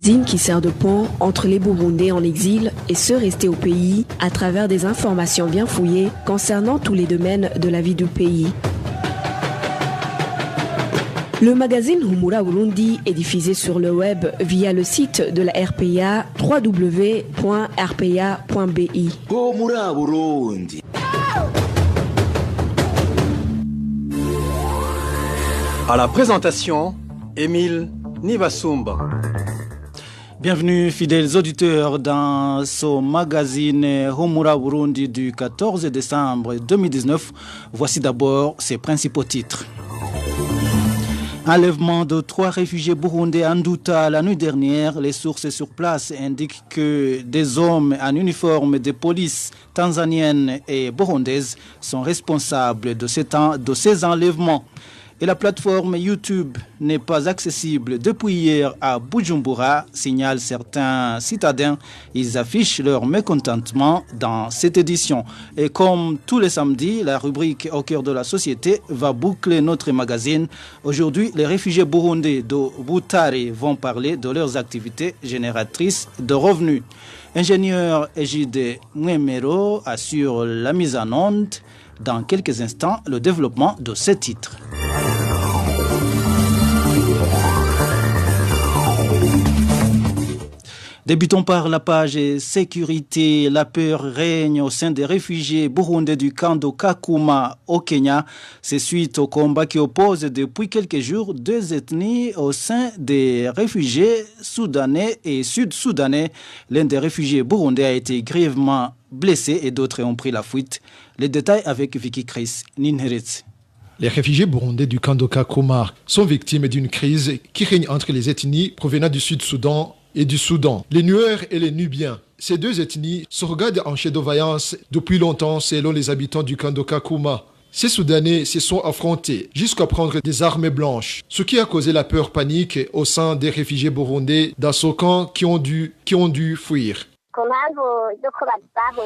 Qui sert de pont entre les Burundais en exil et ceux restés au pays à travers des informations bien fouillées concernant tous les domaines de la vie du pays. Le magazine Humura Burundi est diffusé sur le web via le site de la RPA www.rpa.bi. Humura Burundi. À la présentation, Émile Nivasumba. Bienvenue fidèles auditeurs dans ce magazine Humura Burundi du 14 décembre 2019. Voici d'abord ses principaux titres. Enlèvement de 3 réfugiés burundais à Nduta la nuit dernière. Les sources sur place indiquent que des hommes en uniforme de police tanzanienne et burundaise sont responsables de ces enlèvements. Et la plateforme YouTube n'est pas accessible depuis hier à Bujumbura, signalent certains citadins. Ils affichent leur mécontentement dans cette édition. Et comme tous les samedis, la rubrique Au cœur de la société va boucler notre magazine. Aujourd'hui, les réfugiés burundais de Butare vont parler de leurs activités génératrices de revenus. Ingénieur Égide Mwemero assure la mise en onde. Dans quelques instants, le développement de ces titres. Débutons par la page sécurité. La peur règne au sein des réfugiés burundais du camp de Kakuma au Kenya. C'est suite au combat qui oppose depuis quelques jours 2 ethnies au sein des réfugiés soudanais et sud-soudanais. L'un des réfugiés burundais a été grièvement blessé et d'autres ont pris la fuite. Les détails avec Vicky Chris Ninheritz. Les réfugiés burundais du camp de Kakuma sont victimes d'une crise qui règne entre les ethnies provenant du Sud-Soudan et du Soudan. Les Nuers et les Nubiens. Ces 2 ethnies se regardent en chef de vaillance depuis longtemps selon les habitants du camp de Kakuma. Ces Soudanais se sont affrontés jusqu'à prendre des armes blanches, ce qui a causé la peur panique au sein des réfugiés burundais dans ce camp qui ont dû fuir.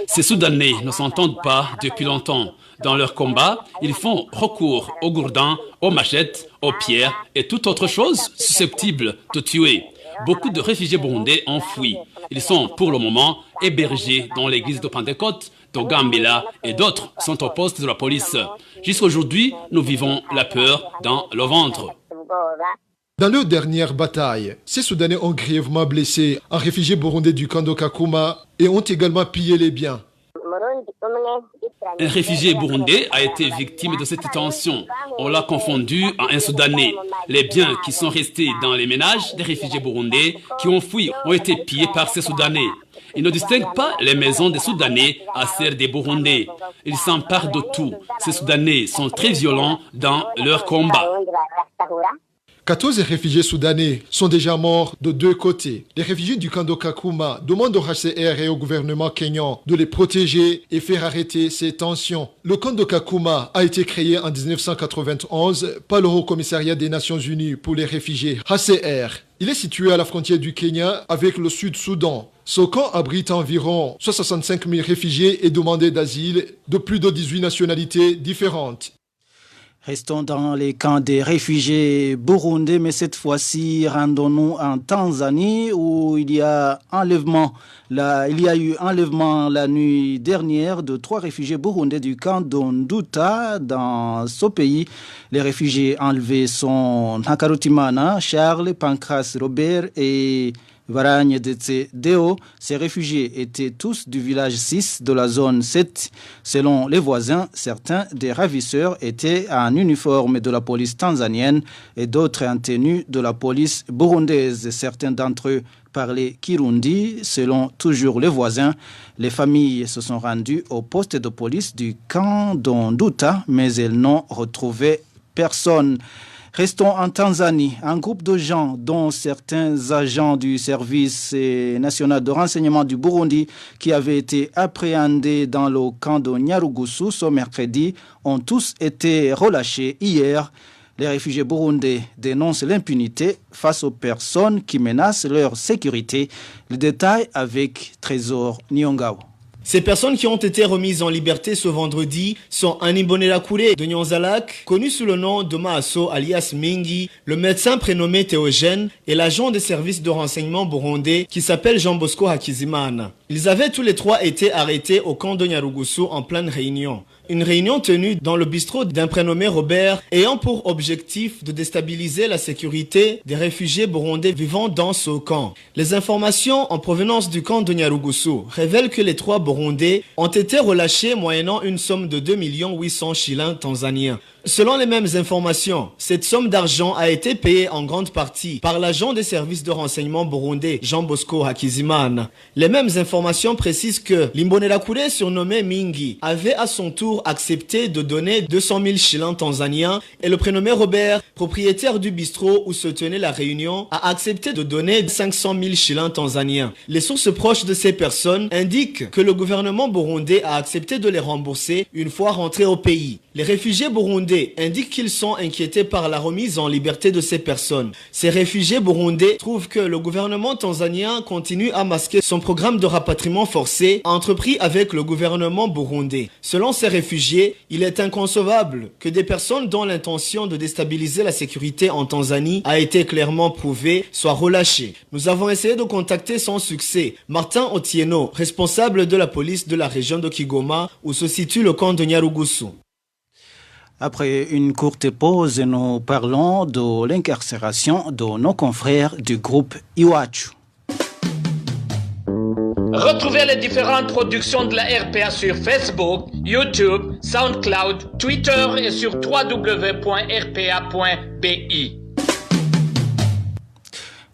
Ces Soudanais ne s'entendent pas depuis longtemps. Dans leur combat, ils font recours aux gourdins, aux machettes, aux pierres et toute autre chose susceptible de tuer. Beaucoup de réfugiés burundais ont fui. Ils sont pour le moment hébergés dans l'église de Pentecôte, de Gambela et d'autres sont au poste de la police. Jusqu'à aujourd'hui, nous vivons la peur dans le ventre. Dans leur dernière bataille, ces Soudanais ont grièvement blessé un réfugié burundais du camp de Kakuma et ont également pillé les biens. Un réfugié burundais a été victime de cette tension. On l'a confondu à un Soudanais. Les biens qui sont restés dans les ménages des réfugiés burundais qui ont fui ont été pillés par ces Soudanais. Ils ne distinguent pas les maisons des Soudanais à celles des Burundais. Ils s'emparent de tout. Ces Soudanais sont très violents dans leur combat. 14 réfugiés soudanais sont déjà morts de 2 côtés. Les réfugiés du camp de Kakuma demandent au HCR et au gouvernement kenyan de les protéger et faire arrêter ces tensions. Le camp de Kakuma a été créé en 1991 par le Haut Commissariat des Nations Unies pour les réfugiés, HCR. Il est situé à la frontière du Kenya avec le Sud-Soudan. Ce camp abrite environ 65 000 réfugiés et demandeurs d'asile de plus de 18 nationalités différentes. Restons dans les camps des réfugiés burundais, mais cette fois-ci, rendons-nous en Tanzanie où il y a eu enlèvement la nuit dernière de 3 réfugiés burundais du camp d'Onduta dans ce pays. Les réfugiés enlevés sont Nakarutimana, Charles, Pancras, Robert et Varagne Deo. Ces réfugiés étaient tous du village 6 de la zone 7. Selon les voisins, certains des ravisseurs étaient en uniforme de la police tanzanienne et d'autres en tenue de la police burundaise. Certains d'entre eux parlaient Kirundi. Selon toujours les voisins, les familles se sont rendues au poste de police du camp d'Onduta, mais elles n'ont retrouvé personne. Restons en Tanzanie. Un groupe de gens, dont certains agents du service national de renseignement du Burundi, qui avaient été appréhendés dans le camp de Nyarugusu ce mercredi, ont tous été relâchés hier. Les réfugiés burundais dénoncent l'impunité face aux personnes qui menacent leur sécurité. Le détail avec Trésor Nyongao. Ces personnes qui ont été remises en liberté ce vendredi sont Anibonela Kouré de Nyanzalak, connu sous le nom de Maasso alias Mingi, le médecin prénommé Théogène et l'agent des services de renseignement burundais qui s'appelle Jean Bosco Hakizimana. Ils avaient tous les trois été arrêtés au camp de Nyarugusu en pleine réunion. Une réunion tenue dans le bistrot d'un prénommé Robert ayant pour objectif de déstabiliser la sécurité des réfugiés burundais vivant dans ce camp. Les informations en provenance du camp de Nyarugusu révèlent que les trois Burundais ont été relâchés moyennant une somme de 2 800 shillings tanzaniens. Selon les mêmes informations, cette somme d'argent a été payée en grande partie par l'agent des services de renseignement burundais Jean Bosco Hakizimana. Les mêmes informations précisent que Limbonela Kouré, surnommé Mingi, avait à son tour accepté de donner 200 000 shillings tanzaniens et le prénommé Robert, propriétaire du bistrot où se tenait la réunion, a accepté de donner 500 000 shillings tanzaniens. Les sources proches de ces personnes indiquent que le gouvernement burundais a accepté de les rembourser une fois rentrés au pays. Les réfugiés burundais indiquent qu'ils sont inquiétés par la remise en liberté de ces personnes. Ces réfugiés burundais trouvent que le gouvernement tanzanien continue à masquer son programme de rapatriement forcé entrepris avec le gouvernement burundais. Selon ces réfugiés, il est inconcevable que des personnes dont l'intention de déstabiliser la sécurité en Tanzanie a été clairement prouvée soient relâchées. Nous avons essayé de contacter sans succès Martin Otieno, responsable de la police de la région de Kigoma où se situe le camp de Nyarugusu. Après une courte pause, nous parlons de l'incarcération de nos confrères du groupe Iwachu. Retrouvez les différentes productions de la RPA sur Facebook, YouTube, SoundCloud, Twitter et sur www.rpa.bi.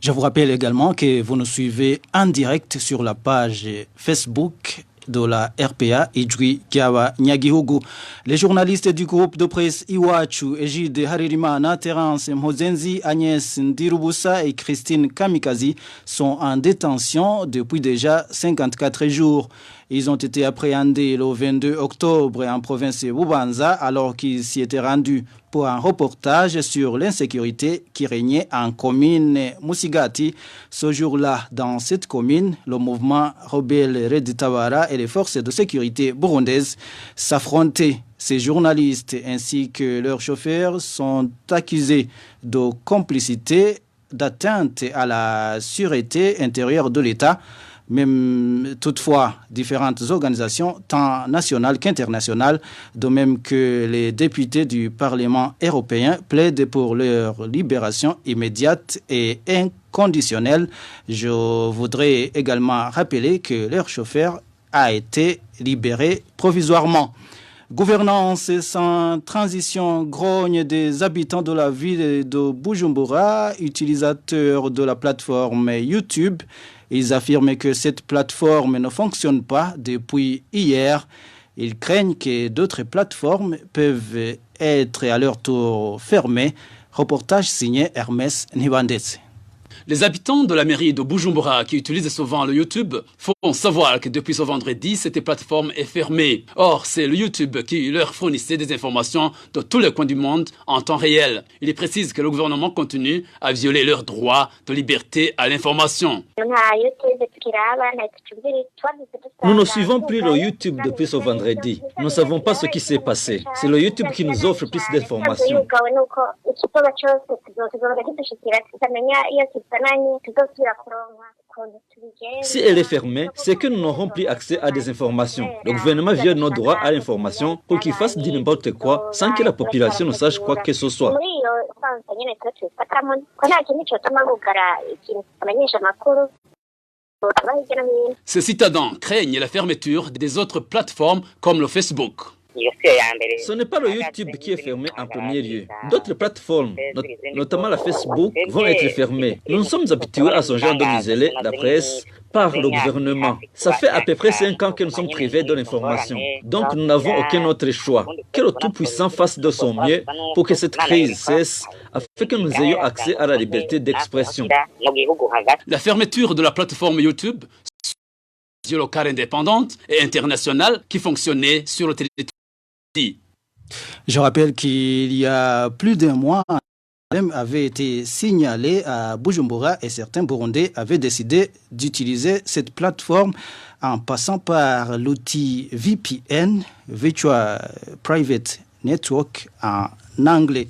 Je vous rappelle également que vous nous suivez en direct sur la page Facebook de la RPA, Idjwi Kiawa Nyagihugu. Les journalistes du groupe de presse Iwachu, Egide Haririmana, Terence Mhozenzi, Agnès Ndirubusa et Christine Kamikazi sont en détention depuis déjà 54 jours. Ils ont été appréhendés le 22 octobre en province de Bubanza alors qu'ils s'y étaient rendus pour un reportage sur l'insécurité qui régnait en commune Musigati. Ce jour-là, dans cette commune, le mouvement rebelle Red Tabara et les forces de sécurité burundaises s'affrontaient. Ces journalistes ainsi que leurs chauffeurs sont accusés de complicité, d'atteinte à la sûreté intérieure de l'État. Même toutefois, différentes organisations, tant nationales qu'internationales, de même que les députés du Parlement européen, plaident pour leur libération immédiate et inconditionnelle. Je voudrais également rappeler que leur chauffeur a été libéré provisoirement. Gouvernance sans transition grogne des habitants de la ville de Bujumbura, utilisateurs de la plateforme YouTube. Ils affirment que cette plateforme ne fonctionne pas depuis hier. Ils craignent que d'autres plateformes peuvent être à leur tour fermées. Reportage signé Hermès Nibandetse. Les habitants de la mairie de Bujumbura qui utilisent souvent le YouTube font savoir que depuis ce vendredi, cette plateforme est fermée. Or, c'est le YouTube qui leur fournissait des informations de tous les coins du monde en temps réel. Il précise que le gouvernement continue à violer leur droit de liberté à l'information. Nous ne suivons plus le YouTube depuis ce vendredi. Nous ne savons pas ce qui s'est passé. C'est le YouTube qui nous offre plus d'informations. Si elle est fermée, c'est que nous n'aurons plus accès à des informations. Le gouvernement viole nos droits à l'information pour qu'il fasse du n'importe quoi sans que la population ne sache quoi que ce soit. Ces citoyens craignent la fermeture des autres plateformes comme le Facebook. Ce n'est pas le YouTube qui est fermé en premier lieu. D'autres plateformes, notamment la Facebook, vont être fermées. Nous sommes habitués à ce genre de museler la presse par le gouvernement. Ça fait à peu près 5 ans que nous sommes privés de l'information. Donc nous n'avons aucun autre choix. Que le Tout-Puissant fasse de son mieux pour que cette crise cesse, afin que nous ayons accès à la liberté d'expression. La fermeture de la plateforme YouTube locale indépendante et internationale qui fonctionnait sur le territoire. Je rappelle qu'il y a plus d'un mois, avait été signalé à Bujumbura et certains Burundais avaient décidé d'utiliser cette plateforme en passant par l'outil VPN, Virtual Private Network en anglais.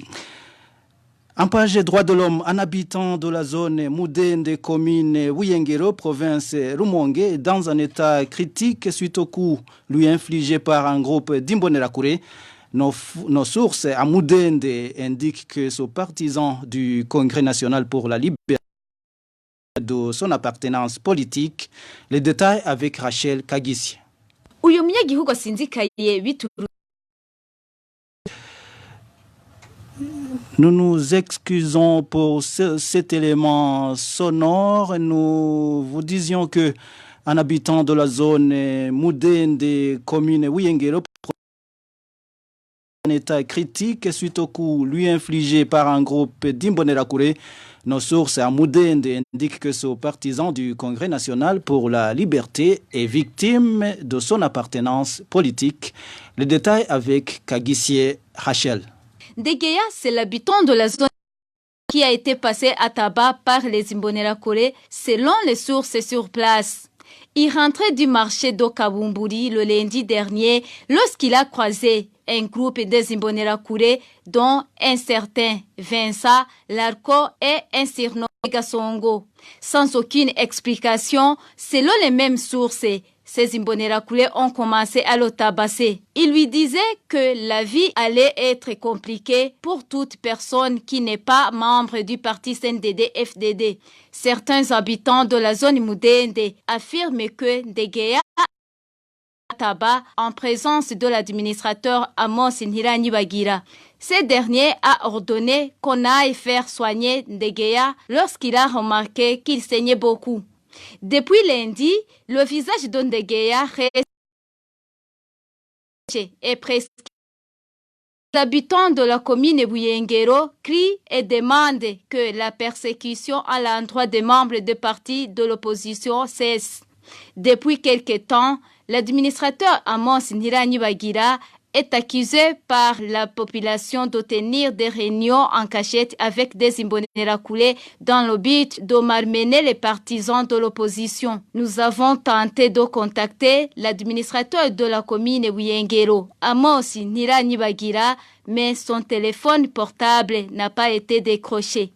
En page droits de l'homme, un habitant de la zone Mudende, commune Wiyengero, province Rumongue, est dans un état critique suite au coup lui infligé par un groupe d'Imbonerakure. Nos sources à Mudende indiquent que ce partisan du Congrès national pour la liberté de son appartenance politique. Les détails avec Rachel Kagissi. Nous nous excusons pour cet élément sonore. Nous vous disions que un habitant de la zone Mudende, commune Wiyengero, un état critique suite au coup lui infligé par un groupe d'Imbonerakure. Nos sources à Mudende indiquent que ce partisan du Congrès national pour la liberté est victime de son appartenance politique. Les détails avec Kagissie Rachel. Degeya, c'est l'habitant de la zone qui a été passé à tabac par les Imbonerakure selon les sources sur place. Il rentrait du marché d'Okabumburi le lundi dernier lorsqu'il a croisé un groupe des Imbonerakure dont un certain Vincent Larco et un surnom Gasongo. Sans aucune explication, selon les mêmes sources, ces Imbonerakure ont commencé à le tabasser. Il lui disait que la vie allait être compliquée pour toute personne qui n'est pas membre du parti CNDD-FDD. Certains habitants de la zone Mudende affirment que Degeya tabac en présence de l'administrateur Amos Nhiranibagira. Ce dernier a ordonné qu'on aille faire soigner Degeya lorsqu'il a remarqué qu'il saignait beaucoup. Depuis lundi, le visage de Degeya est presque. Les habitants de la commune Wiyengero crient et demandent que la persécution à l'endroit des membres des partis de l'opposition cesse. Depuis quelque temps, l'administrateur Amos Nhiranibagira est accusé par la population de tenir des réunions en cachette avec des Imbonerakure dans le but de malmener les partisans de l'opposition. Nous avons tenté de contacter l'administrateur de la commune Wiyengero, Amos Nhiranibagira, mais son téléphone portable n'a pas été décroché.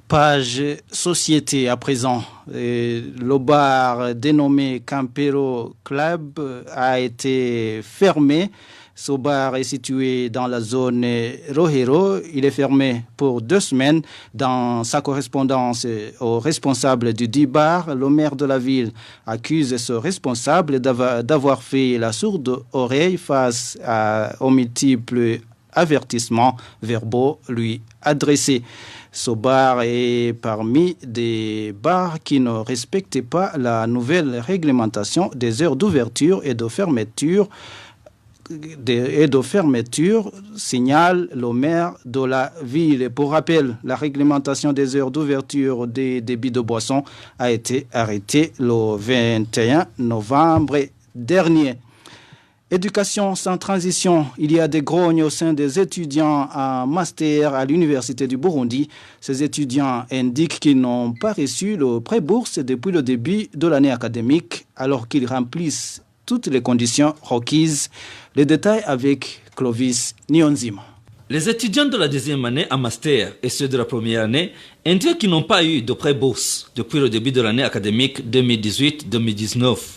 Page société à présent. Le bar dénommé Campero Club a été fermé. Ce bar est situé dans la zone Rohero. Il est fermé pour 2 semaines. Dans sa correspondance au responsable du dit bar, le maire de la ville accuse ce responsable d'avoir fait la sourde oreille face aux multiples avertissements verbaux lui adressés. Ce bar est parmi des bars qui ne respectaient pas la nouvelle réglementation des heures d'ouverture et de fermeture, signale le maire de la ville. Pour rappel, la réglementation des heures d'ouverture des débits de boissons a été arrêtée le 21 novembre dernier. Éducation sans transition, il y a des grognes au sein des étudiants en master à l'Université du Burundi. Ces étudiants indiquent qu'ils n'ont pas reçu le prêt-bourse depuis le début de l'année académique, alors qu'ils remplissent toutes les conditions requises. Les détails avec Clovis Nyonzima. Les étudiants de la 2e année en master et ceux de la 1re année indiquent qu'ils n'ont pas eu de prêt-bourse depuis le début de l'année académique 2018-2019.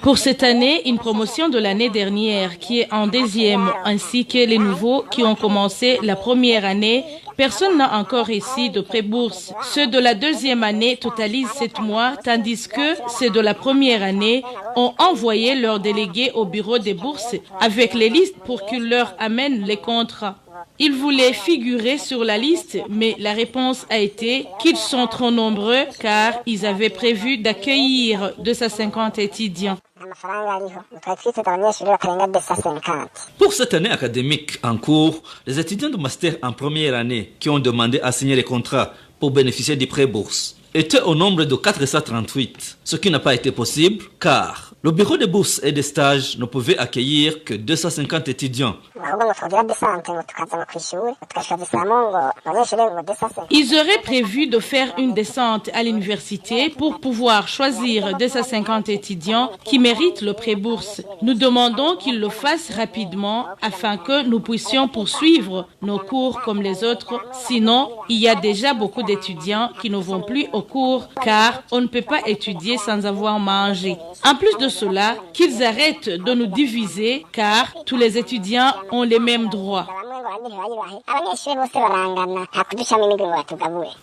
Pour cette année, une promotion de l'année dernière qui est en 2e, ainsi que les nouveaux qui ont commencé la 1re année, personne n'a encore reçu de pré-bourse. Ceux de la 2e année totalisent 7 mois, tandis que ceux de la 1re année ont envoyé leurs délégués au bureau des bourses avec les listes pour qu'ils leur amènent les contrats. Ils voulaient figurer sur la liste, mais la réponse a été qu'ils sont trop nombreux car ils avaient prévu d'accueillir 250 étudiants. Pour cette année académique en cours, les étudiants de master en 1re année qui ont demandé à signer les contrats pour bénéficier du prêt bourse étaient au nombre de 438, ce qui n'a pas été possible car Le bureau des bourses et des stages ne pouvait accueillir que 250 étudiants. Ils auraient prévu de faire une descente à l'université pour pouvoir choisir 250 étudiants qui méritent le pré-bourse. Nous demandons qu'ils le fassent rapidement afin que nous puissions poursuivre nos cours comme les autres. Sinon, il y a déjà beaucoup d'étudiants qui ne vont plus au cours car on ne peut pas étudier sans avoir mangé. En plus de cela, qu'ils arrêtent de nous diviser car tous les étudiants ont les mêmes droits.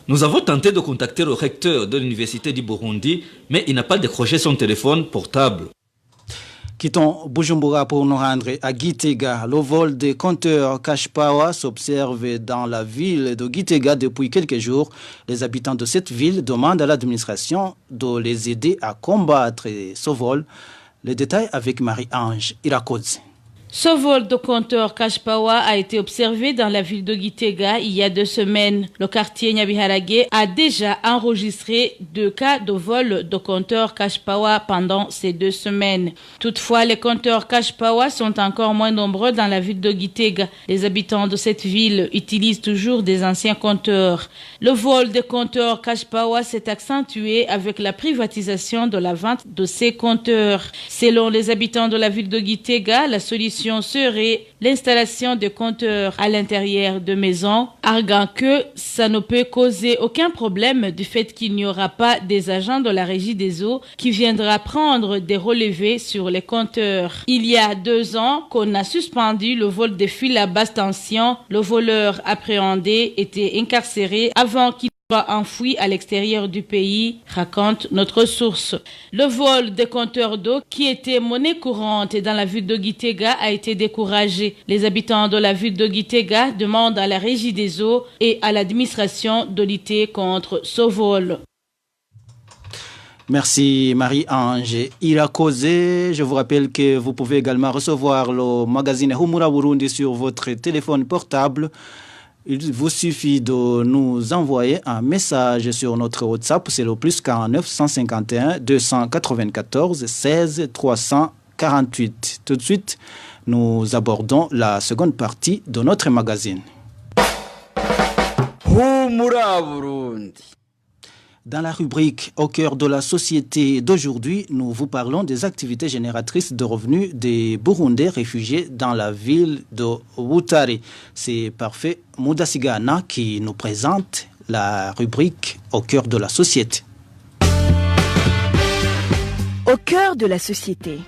Nous avons tenté de contacter le recteur de l'université du Burundi, mais il n'a pas décroché son téléphone portable. Quittons Bujumbura pour nous rendre à Gitega. Le vol des compteurs Cash Power s'observe dans la ville de Gitega depuis quelques jours. Les habitants de cette ville demandent à l'administration de les aider à combattre ce vol. Les détails avec Marie-Ange Irakoze. Ce vol de compteur Cash Power a été observé dans la ville de Gitega il y a 2 semaines. Le quartier Nyabiharage a déjà enregistré 2 cas de vol de compteur Cash Power pendant ces 2 semaines. Toutefois, les compteurs Cash Power sont encore moins nombreux dans la ville de Gitega. Les habitants de cette ville utilisent toujours des anciens compteurs. Le vol des compteurs Cash Power s'est accentué avec la privatisation de la vente de ces compteurs. Selon les habitants de la ville de Gitega, la solution serait l'installation de compteurs à l'intérieur de maisons, arguant que ça ne peut causer aucun problème du fait qu'il n'y aura pas des agents de la régie des eaux qui viendra prendre des relevés sur les compteurs. Il y a 2 ans qu'on a suspendu le vol des fils à basse tension. Le voleur appréhendé était incarcéré avant qu'il enfoui à l'extérieur du pays, raconte notre source. Le vol des compteurs d'eau, qui était monnaie courante dans la ville de Gitega, a été découragé. Les habitants de la ville de Gitega demandent à la régie des eaux et à l'administration de lutter contre ce vol. Merci Marie-Ange Irakoze. Je vous rappelle que vous pouvez également recevoir le magazine Humura Burundi sur votre téléphone portable. Il vous suffit de nous envoyer un message sur notre WhatsApp, c'est le +49 151 294 16 348. Tout de suite, nous abordons la seconde partie de notre magazine. Humura Burundi. Dans la rubrique Au cœur de la société d'aujourd'hui, nous vous parlons des activités génératrices de revenus des Burundais réfugiés dans la ville de Butare. C'est Parfait Mudasigana qui nous présente la rubrique Au cœur de la société. Au cœur de la société.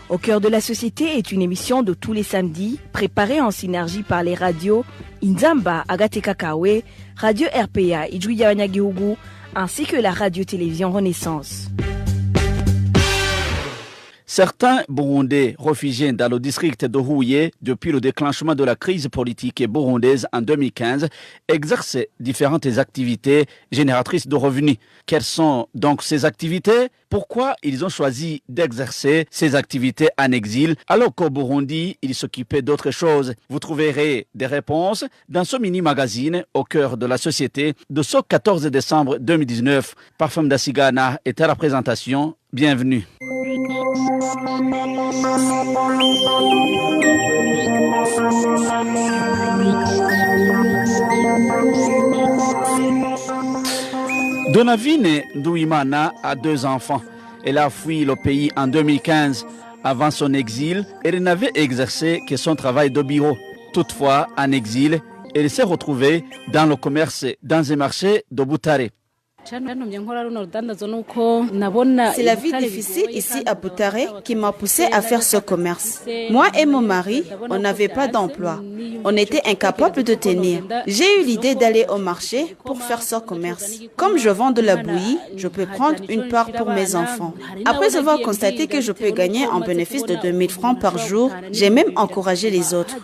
Au cœur de la société est une émission de tous les samedis, préparée en synergie par les radios Inzamba Agatekakawe, Radio RPA Ijwi Wanyagihugu, ainsi que la radio-télévision Renaissance. Certains Burundais réfugiés dans le district de Huye depuis le déclenchement de la crise politique burundaise en 2015 exercent différentes activités génératrices de revenus. Quelles sont donc ces activités? Pourquoi ils ont choisi d'exercer ces activités en exil alors qu'au Burundi, ils s'occupaient d'autres choses? Vous trouverez des réponses dans ce mini-magazine Au cœur de la société de ce 14 décembre 2019. Parfait Mudasigana est à la présentation. Bienvenue. Donavine Ndouimana a 2 enfants. Elle a fui le pays en 2015. Avant son exil, elle n'avait exercé que son travail de bureau. Toutefois, en exil, elle s'est retrouvée dans le commerce dans un marché de Butare. C'est la vie difficile ici à Butare qui m'a poussé à faire ce commerce. Moi et mon mari, on n'avait pas d'emploi. On était incapables de tenir. J'ai eu l'idée d'aller au marché pour faire ce commerce. Comme je vends de la bouillie, je peux prendre une part pour mes enfants. Après avoir constaté que je peux gagner un bénéfice de 2000 francs par jour, j'ai même encouragé les autres.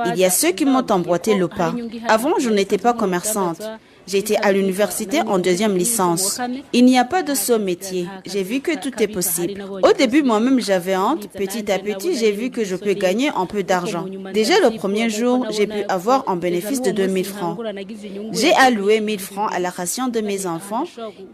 Il y a ceux qui m'ont emboîté le pas. Avant, je n'étais pas commerçante. J'étais à l'université en 2e licence. Il n'y a pas de saut métier. J'ai vu que tout est possible. Au début, moi-même, j'avais honte. Petit à petit, j'ai vu que je peux gagner un peu d'argent. Déjà le premier jour, j'ai pu avoir un bénéfice de 2000 francs. J'ai alloué 1000 francs à la ration de mes enfants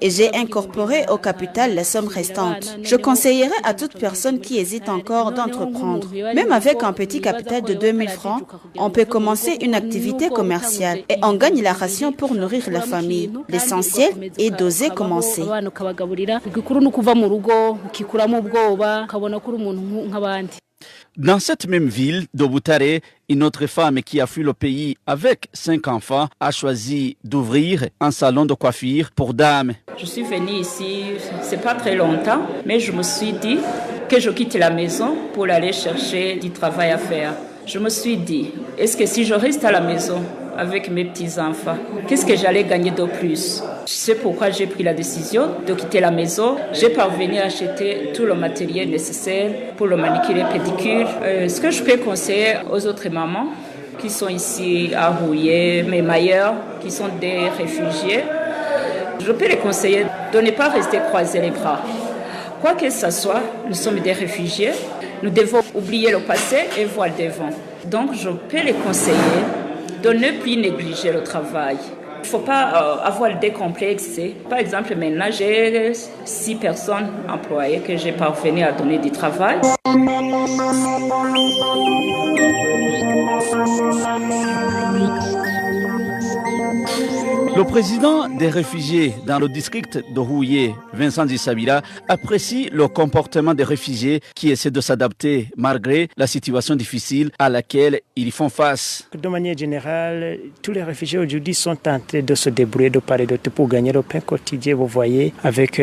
et j'ai incorporé au capital la somme restante. Je conseillerais à toute personne qui hésite encore d'entreprendre. Même avec un petit capital de 2000 francs, on peut commencer une activité commerciale et on gagne la ration pour nourrir la famille. L'essentiel est d'oser commencer. Dans cette même ville d'Obutare, une autre femme qui a fui le pays avec 5 enfants a choisi d'ouvrir un salon de coiffure pour dames. Je suis venue ici, c'est pas très longtemps, mais je me suis dit que je quitte la maison pour aller chercher du travail à faire. Je me suis dit, est-ce que si je reste à la maison avec mes petits-enfants, qu'est-ce que j'allais gagner de plus? C'est pourquoi j'ai pris la décision de quitter la maison. J'ai parvenu à acheter tout le matériel nécessaire pour le manicure et pédicure. Ce que je peux conseiller aux autres mamans qui sont ici à Rouillé, même ailleurs, qui sont des réfugiés, je peux les conseiller de ne pas rester croiser les bras. Quoi que ce soit, nous sommes des réfugiés. Nous devons oublier le passé et voir devant. Donc, je peux les conseiller de ne plus négliger le travail. Il ne faut pas avoir des complexes. Par exemple, maintenant, j'ai 6 personnes employées que j'ai parvenu à donner du travail. Le président des réfugiés dans le district de Rouillé, Vincent Dissabila, apprécie le comportement des réfugiés qui essaient de s'adapter malgré la situation difficile à laquelle ils font face. De manière générale, tous les réfugiés aujourd'hui sont en train de se débrouiller de part et d'autre pour gagner le pain quotidien. Vous voyez, avec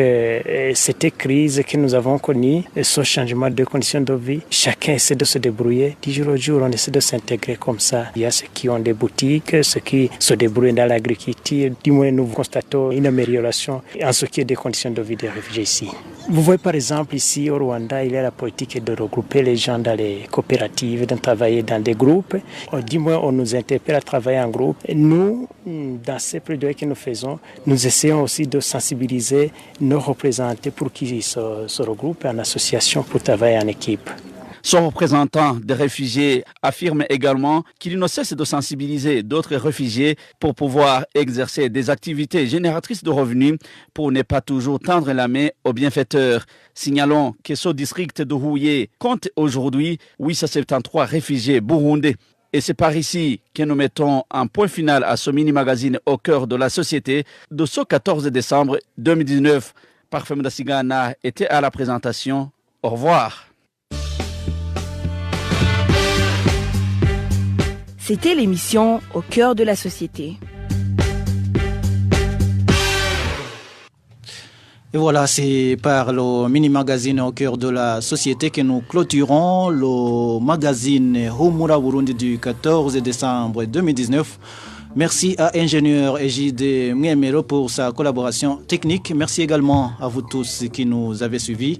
cette crise que nous avons connue, ce changement de conditions de vie, chacun essaie de se débrouiller. Du jour au jour, on essaie de s'intégrer comme ça. Il y a ceux qui ont des boutiques, ceux qui se débrouillent dans l'agriculture. Du moins, nous constatons une amélioration en ce qui est des conditions de vie des réfugiés ici. Vous voyez par exemple ici au Rwanda, il y a la politique de regrouper les gens dans les coopératives, de travailler dans des groupes. Du moins, on nous interpelle à travailler en groupe. Et nous, dans ces plaidoyers que nous faisons, nous essayons aussi de sensibiliser nos représentants pour qu'ils se regroupent en association pour travailler en équipe. Son représentant des réfugiés affirme également qu'il ne cesse de sensibiliser d'autres réfugiés pour pouvoir exercer des activités génératrices de revenus pour ne pas toujours tendre la main aux bienfaiteurs. Signalons que ce district de Rouillé compte aujourd'hui 873 réfugiés burundais. Et c'est par ici que nous mettons un point final à ce mini-magazine au cœur de la société de ce 14 décembre 2019. Parfait Mdasigana était à la présentation. Au revoir. C'était l'émission Au cœur de la société. Et voilà, c'est par le mini-magazine Au cœur de la société que nous clôturons le magazine Humura Burundi du 14 décembre 2019. Merci à ingénieur Égide Mouemero pour sa collaboration technique. Merci également à vous tous qui nous avez suivis.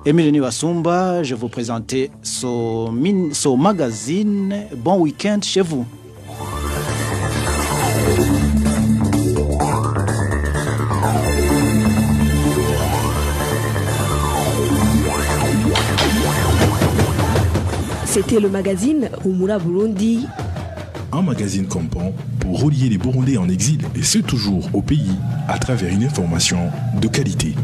Émile Niwasumba, je vous présentais ce magazine. Bon week-end chez vous. C'était le magazine Humura Burundi. Un magazine campant pour relier les Burundais en exil, et ce toujours au pays, à travers une information de qualité.